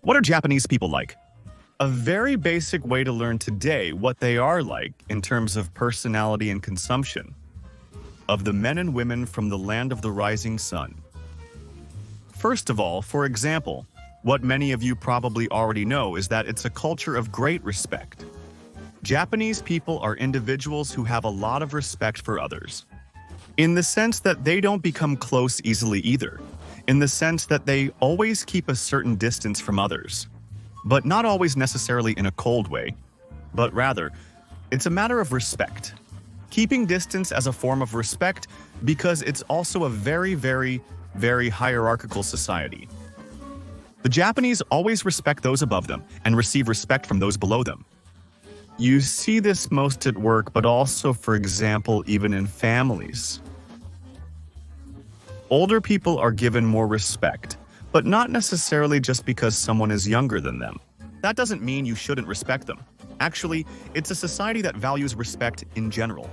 What are Japanese people like? A very basic way to learn today what they are like in terms of personality and consumption of the men and women from the land of the rising sun. First of all, for example, what many of you probably already know is that it's a culture of great respect. Japanese people are individuals who have a lot of respect for others, in the sense that they don't become close easily either, in the sense that they always keep a certain distance from others, but not always necessarily in a cold way, but rather, it's a matter of respect. Keeping distance as a form of respect because it's also a very, very, very hierarchical society. The Japanese always respect those above them and receive respect from those below them. You see this most at work, but also, for example, even in families. Older people are given more respect, but not necessarily just because someone is younger than them. That doesn't mean you shouldn't respect them. Actually, it's a society that values respect in general.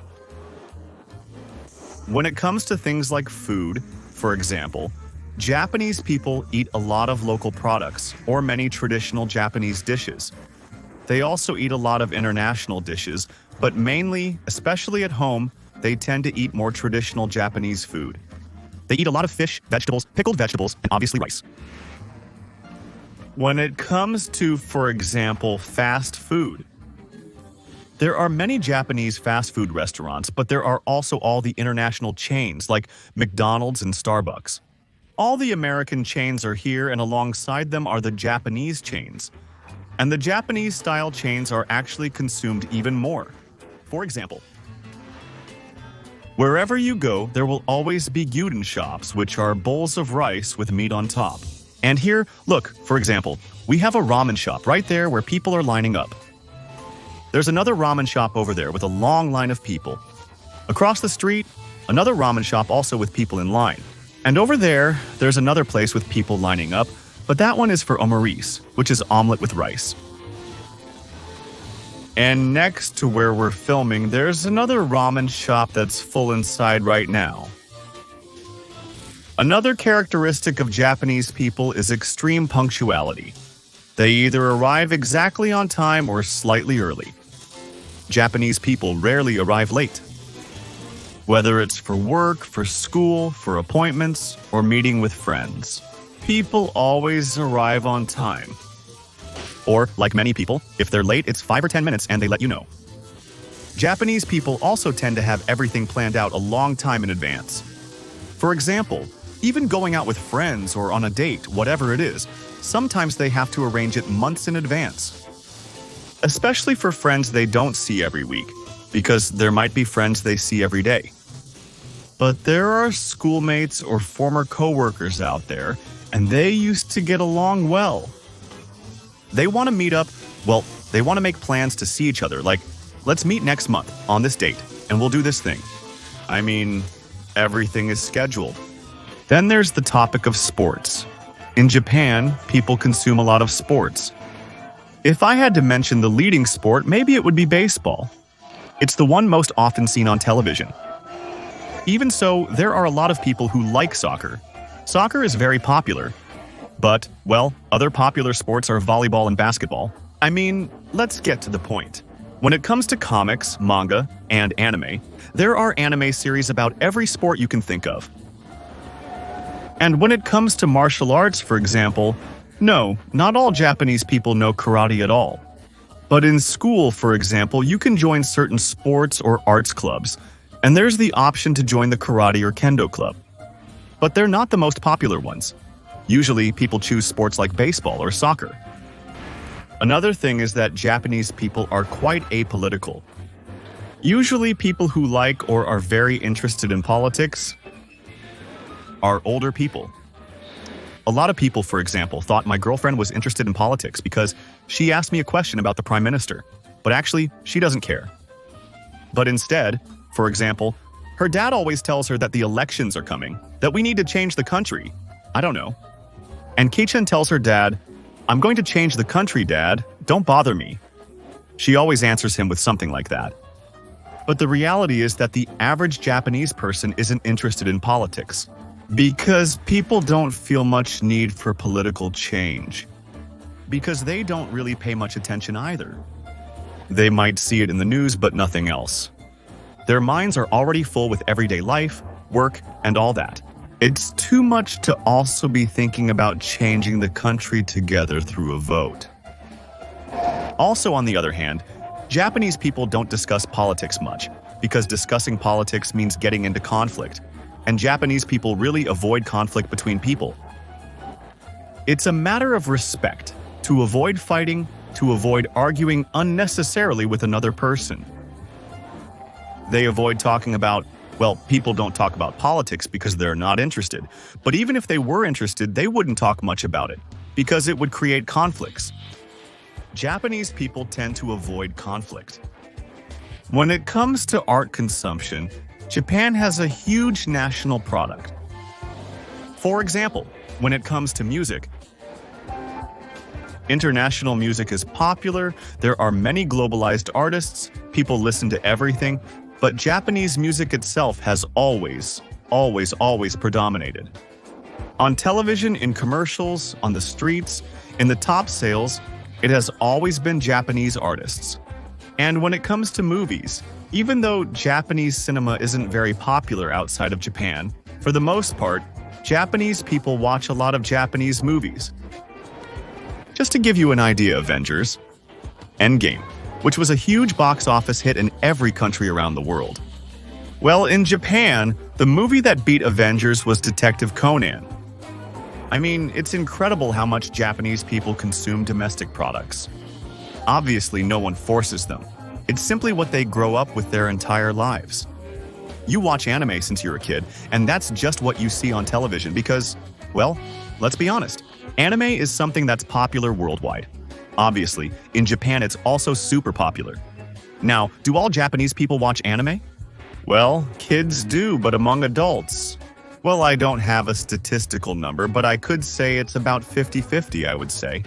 When it comes to things like food, for example, Japanese people eat a lot of local products or many traditional Japanese dishes. They also eat a lot of international dishes, but mainly, especially at home, they tend to eat more traditional Japanese food. They eat a lot of fish, vegetables, pickled vegetables, and obviously rice. When it comes to, for example, fast food, there are many Japanese fast food restaurants, but there are also all the international chains like McDonald's and Starbucks. All the American chains are here, and alongside them are the Japanese chains. And the Japanese-style chains are actually consumed even more. For example, wherever you go, there will always be gyuden shops, which are bowls of rice with meat on top. And here, look, for example, we have a ramen shop right there where people are lining up. There's another ramen shop over there with a long line of people. Across the street, another ramen shop also with people in line. And over there, there's another place with people lining up, but that one is for omerise, which is omelet with rice. And next to where we're filming, there's another ramen shop that's full inside right now. Another characteristic of Japanese people is extreme punctuality. They either arrive exactly on time or slightly early. Japanese people rarely arrive late. Whether it's for work, for school, for appointments, or meeting with friends, people always arrive on time. Or, like many people, if they're late, it's 5 or 10 minutes and they let you know. Japanese people also tend to have everything planned out a long time in advance. For example, even going out with friends or on a date, whatever it is, sometimes they have to arrange it months in advance. Especially for friends they don't see every week, because there might be friends they see every day. But there are schoolmates or former coworkers out there, and they used to get along well. They want to meet up, well, they want to make plans to see each other, like, let's meet next month on this date, and we'll do this thing. I mean, everything is scheduled. Then there's the topic of sports. In Japan, people consume a lot of sports. If I had to mention the leading sport, maybe it would be baseball. It's the one most often seen on television. Even so, there are a lot of people who like soccer. Soccer is very popular. But, well, other popular sports are volleyball and basketball. I mean, let's get to the point. When it comes to comics, manga, and anime, there are anime series about every sport you can think of. And when it comes to martial arts, for example, no, not all Japanese people know karate at all. But in school, for example, you can join certain sports or arts clubs, and there's the option to join the karate or kendo club. But they're not the most popular ones. Usually, people choose sports like baseball or soccer. Another thing is that Japanese people are quite apolitical. Usually, people who like or are very interested in politics are older people. A lot of people, for example, thought my girlfriend was interested in politics because she asked me a question about the prime minister, but actually, she doesn't care. But instead, for example, her dad always tells her that the elections are coming, that we need to change the country. I don't know. And Kei-chan tells her dad, "I'm going to change the country, Dad. Don't bother me." She always answers him with something like that. But the reality is that the average Japanese person isn't interested in politics, because people don't feel much need for political change. because they don't really pay much attention either. They might see it in the news, but nothing else. Their minds are already full with everyday life, work, and all that. It's too much to also be thinking about changing the country together through a vote. Also, on the other hand, Japanese people don't discuss politics much, because discussing politics means getting into conflict, and Japanese people really avoid conflict between people. It's a matter of respect, to avoid fighting, to avoid arguing unnecessarily with another person. They avoid talking about, well, people don't talk about politics because they're not interested. But even if they were interested, they wouldn't talk much about it, because it would create conflicts. Japanese people tend to avoid conflict. When it comes to art consumption, Japan has a huge national product. For example, when it comes to music, international music is popular, there are many globalized artists, people listen to everything, but Japanese music itself has always predominated. On television, in commercials, on the streets, in the top sales, it has always been Japanese artists. And when it comes to movies, even though Japanese cinema isn't very popular outside of Japan, for the most part, Japanese people watch a lot of Japanese movies. Just to give you an idea, Avengers, Endgame, which was a huge box office hit in every country around the world. Well, in Japan, the movie that beat Avengers was Detective Conan. I mean, it's incredible how much Japanese people consume domestic products. Obviously, no one forces them. It's simply what they grow up with their entire lives. You watch anime since you're a kid, and that's just what you see on television because, well, let's be honest, anime is something that's popular worldwide. Obviously, in Japan it's also super popular. Now, do all Japanese people watch anime? Well, kids do, but among adults, well, I don't have a statistical number, but I could say it's about 50-50, I would say.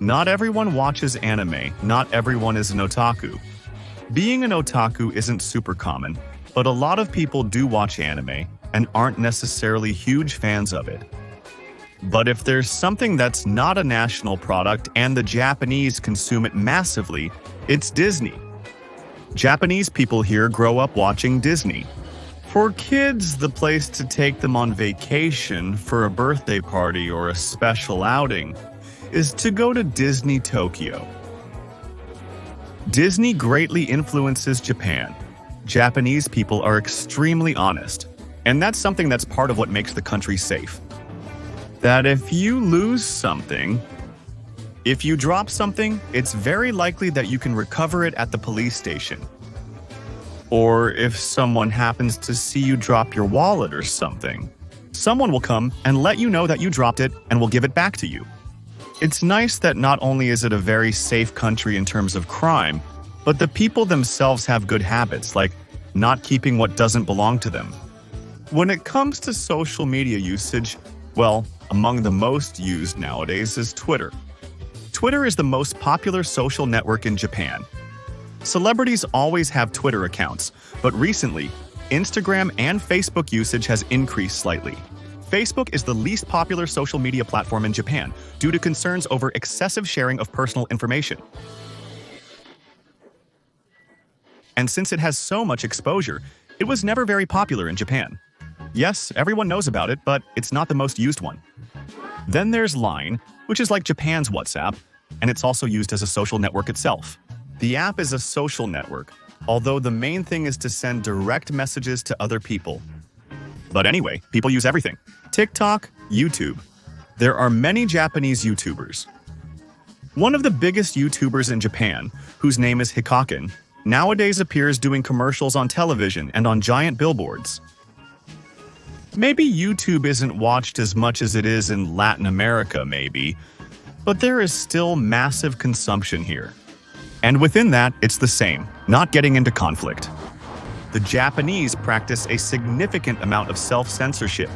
Not everyone watches anime, not everyone is an otaku. Being an otaku isn't super common, but a lot of people do watch anime and aren't necessarily huge fans of it. But if there's something that's not a national product and the Japanese consume it massively, it's Disney. Japanese people here grow up watching Disney. For kids, the place to take them on vacation for a birthday party or a special outing is to go to Disney Tokyo. Disney greatly influences Japan. Japanese people are extremely honest, and that's something that's part of what makes the country safe. That if you lose something, if you drop something, it's very likely that you can recover it at the police station. Or if someone happens to see you drop your wallet or something, someone will come and let you know that you dropped it and will give it back to you. It's nice that not only is it a very safe country in terms of crime, but the people themselves have good habits, like not keeping what doesn't belong to them. When it comes to social media usage, well, among the most used nowadays is Twitter. Twitter is the most popular social network in Japan. Celebrities always have Twitter accounts, but recently, Instagram and Facebook usage has increased slightly. Facebook is the least popular social media platform in Japan due to concerns over excessive sharing of personal information. And since it has so much exposure, it was never very popular in Japan. Yes, everyone knows about it, but it's not the most used one. Then there's Line, which is like Japan's WhatsApp, and it's also used as a social network itself. The app is a social network, although the main thing is to send direct messages to other people. But anyway, people use everything. TikTok, YouTube. There are many Japanese YouTubers. One of the biggest YouTubers in Japan, whose name is Hikaken, nowadays appears doing commercials on television and on giant billboards. Maybe YouTube isn't watched as much as it is in Latin America, maybe, but there is still massive consumption here. And within that, it's the same, not getting into conflict. The Japanese practice a significant amount of self-censorship.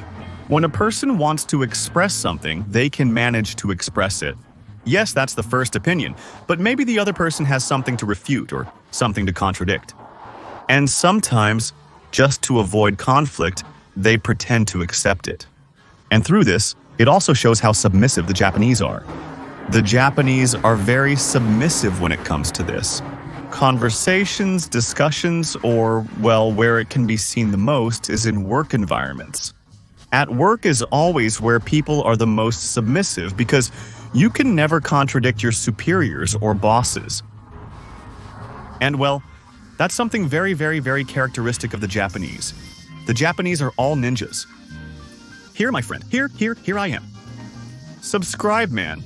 When a person wants to express something, they can manage to express it. Yes, that's the first opinion, but maybe the other person has something to refute or something to contradict. And sometimes, just to avoid conflict, they pretend to accept it. And through this, it also shows how submissive the Japanese are. The Japanese are very submissive when it comes to this. Conversations, discussions, or, well, where it can be seen the most is in work environments. At work is always where people are the most submissive because you can never contradict your superiors or bosses. And well, that's something very, very, very characteristic of the Japanese. The Japanese are all ninjas. Here, my friend, here I am. Subscribe, man.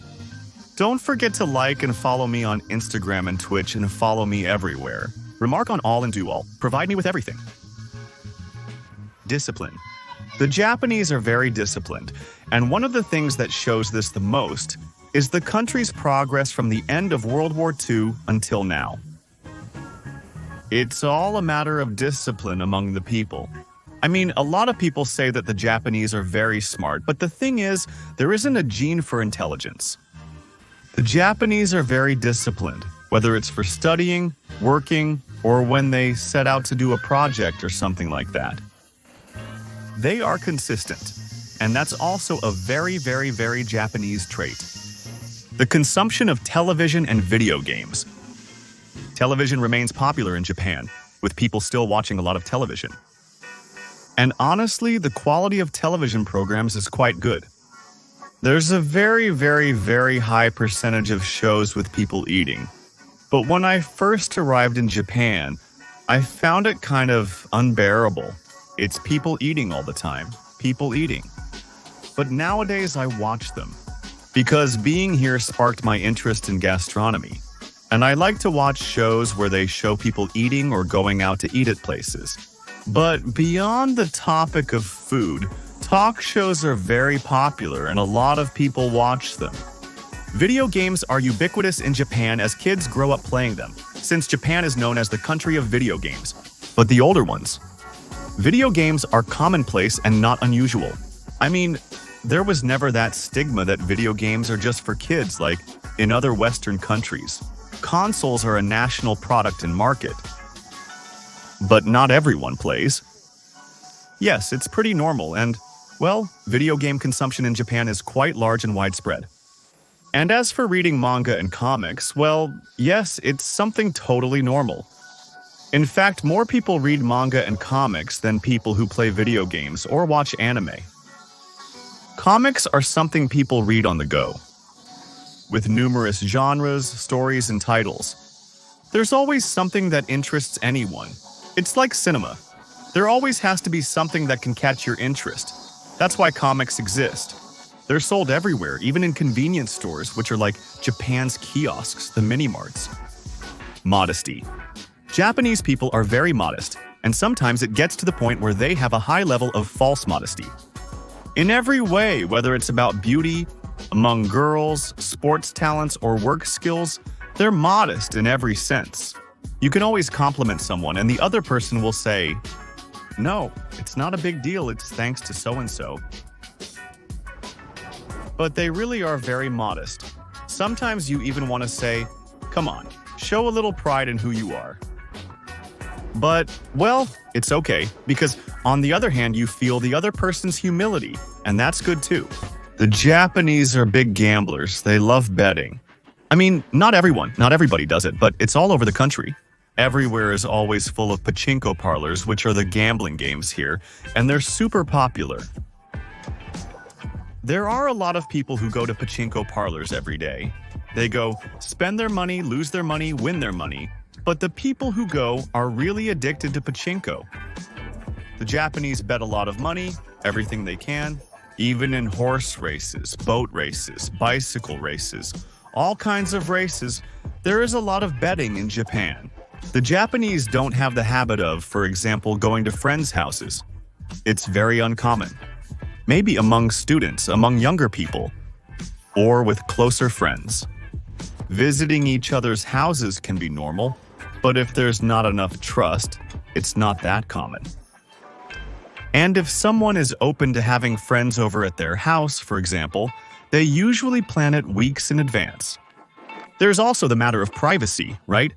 Don't forget to like and follow me on Instagram and Twitch and follow me everywhere. Remark on all and do all. Provide me with everything. Discipline. The Japanese are very disciplined, and one of the things that shows this the most is the country's progress from the end of World War II until now. It's all a matter of discipline among the people. I mean, a lot of people say that the Japanese are very smart, but the thing is, there isn't a gene for intelligence. The Japanese are very disciplined, whether it's for studying, working, or when they set out to do a project or something like that. They are consistent, and that's also a very, very, very Japanese trait. The consumption of television and video games. Television remains popular in Japan, with people still watching a lot of television. And honestly, the quality of television programs is quite good. There's a very, very, very high percentage of shows with people eating. But when I first arrived in Japan, I found it kind of unbearable. It's people eating all the time. People eating. But nowadays I watch them. Because being here sparked my interest in gastronomy. And I like to watch shows where they show people eating or going out to eat at places. But beyond the topic of food, talk shows are very popular and a lot of people watch them. Video games are ubiquitous in Japan as kids grow up playing them, since Japan is known as the country of video games. But the older ones. Video games are commonplace and not unusual. I mean, there was never that stigma that video games are just for kids like in other Western countries. Consoles are a national product and market. But not everyone plays. Yes, it's pretty normal and, well, video game consumption in Japan is quite large and widespread. And as for reading manga and comics, well, yes, it's something totally normal. In fact, more people read manga and comics than people who play video games or watch anime. Comics are something people read on the go, with numerous genres, stories, and titles. There's always something that interests anyone. It's like cinema. There always has to be something that can catch your interest. That's why comics exist. They're sold everywhere, even in convenience stores, which are like Japan's kiosks, the mini-marts. Modesty. Japanese people are very modest, and sometimes it gets to the point where they have a high level of false modesty. In every way, whether it's about beauty, among girls, sports talents, or work skills, they're modest in every sense. You can always compliment someone, and the other person will say, "No, it's not a big deal, it's thanks to so-and-so." But they really are very modest. Sometimes you even want to say, "Come on, show a little pride in who you are." But, well, it's okay, because on the other hand, you feel the other person's humility, and that's good too. The Japanese are big gamblers. They love betting. I mean, not everybody does it, but it's all over the country. Everywhere is always full of pachinko parlors, which are the gambling games here, and they're super popular. There are a lot of people who go to pachinko parlors every day. They go, spend their money, lose their money, win their money. But the people who go are really addicted to pachinko. The Japanese bet a lot of money, everything they can, even in horse races, boat races, bicycle races, all kinds of races. There is a lot of betting in Japan. The Japanese don't have the habit of, for example, going to friends' houses. It's very uncommon. Maybe among students, among younger people, or with closer friends. Visiting each other's houses can be normal, but if there's not enough trust, it's not that common. And if someone is open to having friends over at their house, for example, they usually plan it weeks in advance. There's also the matter of privacy, right?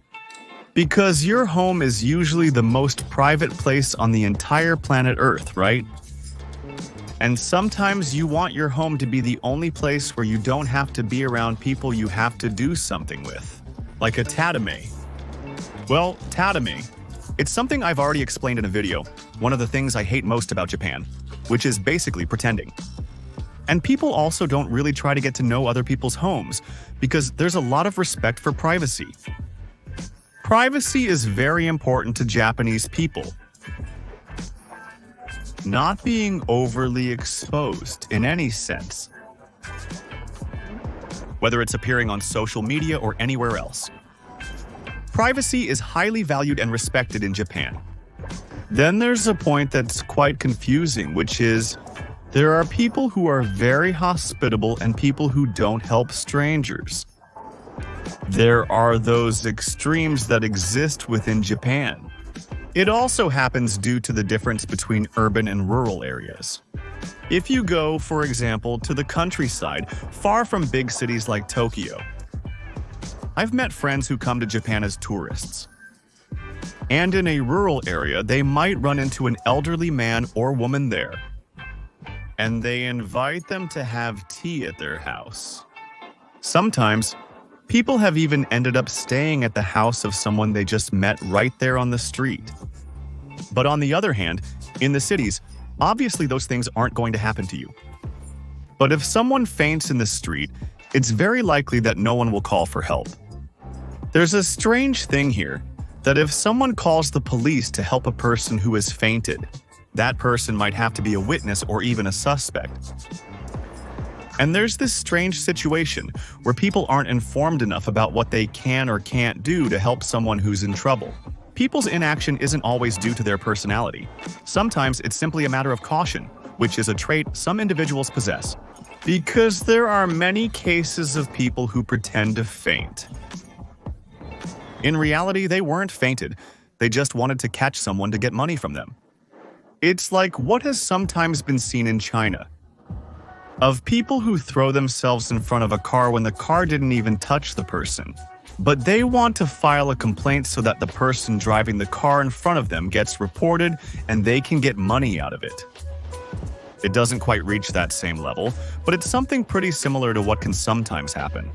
Because your home is usually the most private place on the entire planet Earth, right? And sometimes you want your home to be the only place where you don't have to be around people you have to do something with, like a tatame. Well, tatame, it's something I've already explained in a video, one of the things I hate most about Japan, which is basically pretending. And people also don't really try to get to know other people's homes because there's a lot of respect for privacy. Privacy is very important to Japanese people. Not being overly exposed in any sense, whether it's appearing on social media or anywhere else. Privacy is highly valued and respected in Japan. Then there's a point that's quite confusing, which is there are people who are very hospitable and people who don't help strangers. There are those extremes that exist within Japan. It also happens due to the difference between urban and rural areas. If you go, for example, to the countryside, far from big cities like Tokyo, I've met friends who come to Japan as tourists. And in a rural area, they might run into an elderly man or woman there, and they invite them to have tea at their house. Sometimes, people have even ended up staying at the house of someone they just met right there on the street. But on the other hand, in the cities, obviously those things aren't going to happen to you. But if someone faints in the street, it's very likely that no one will call for help. There's a strange thing here, that if someone calls the police to help a person who has fainted, that person might have to be a witness or even a suspect. And there's this strange situation where people aren't informed enough about what they can or can't do to help someone who's in trouble. People's inaction isn't always due to their personality. Sometimes it's simply a matter of caution, which is a trait some individuals possess. Because there are many cases of people who pretend to faint. In reality, they weren't fainted. They just wanted to catch someone to get money from them. It's like what has sometimes been seen in China, of people who throw themselves in front of a car when the car didn't even touch the person. But they want to file a complaint so that the person driving the car in front of them gets reported and they can get money out of it. It doesn't quite reach that same level, but it's something pretty similar to what can sometimes happen.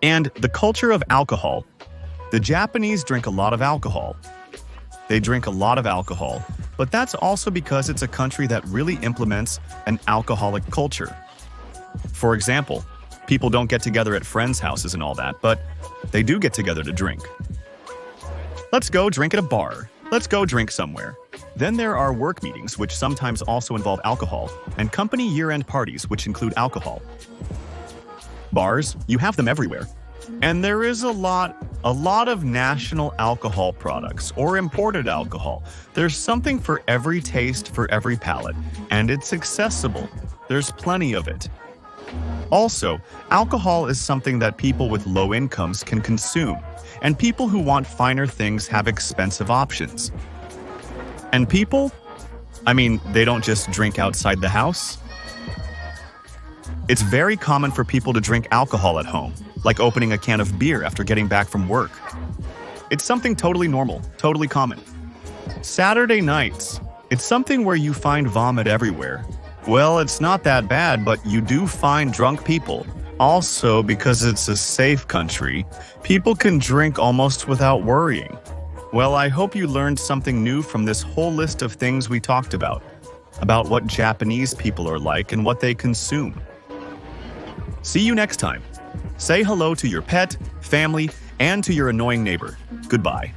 And the culture of alcohol. The Japanese drink a lot of alcohol. They drink a lot of alcohol, but that's also because it's a country that really implements an alcoholic culture. For example, people don't get together at friends' houses and all that, but they do get together to drink. Let's go drink at a bar. Let's go drink somewhere. Then there are work meetings, which sometimes also involve alcohol, and company year-end parties, which include alcohol. Bars, you have them everywhere. And there is a lot of national alcohol products or imported alcohol. There's something for every taste, for every palate, and it's accessible. There's plenty of it. Also, alcohol is something that people with low incomes can consume, and people who want finer things have expensive options. And people, they don't just drink outside the house. It's very common for people to drink alcohol at home, like opening a can of beer after getting back from work. It's something totally normal, totally common. Saturday nights, it's something where you find vomit everywhere. Well, it's not that bad, but you do find drunk people. Also, because it's a safe country, people can drink almost without worrying. Well, I hope you learned something new from this whole list of things we talked about what Japanese people are like and what they consume. See you next time. Say hello to your pet, family, and to your annoying neighbor. Goodbye.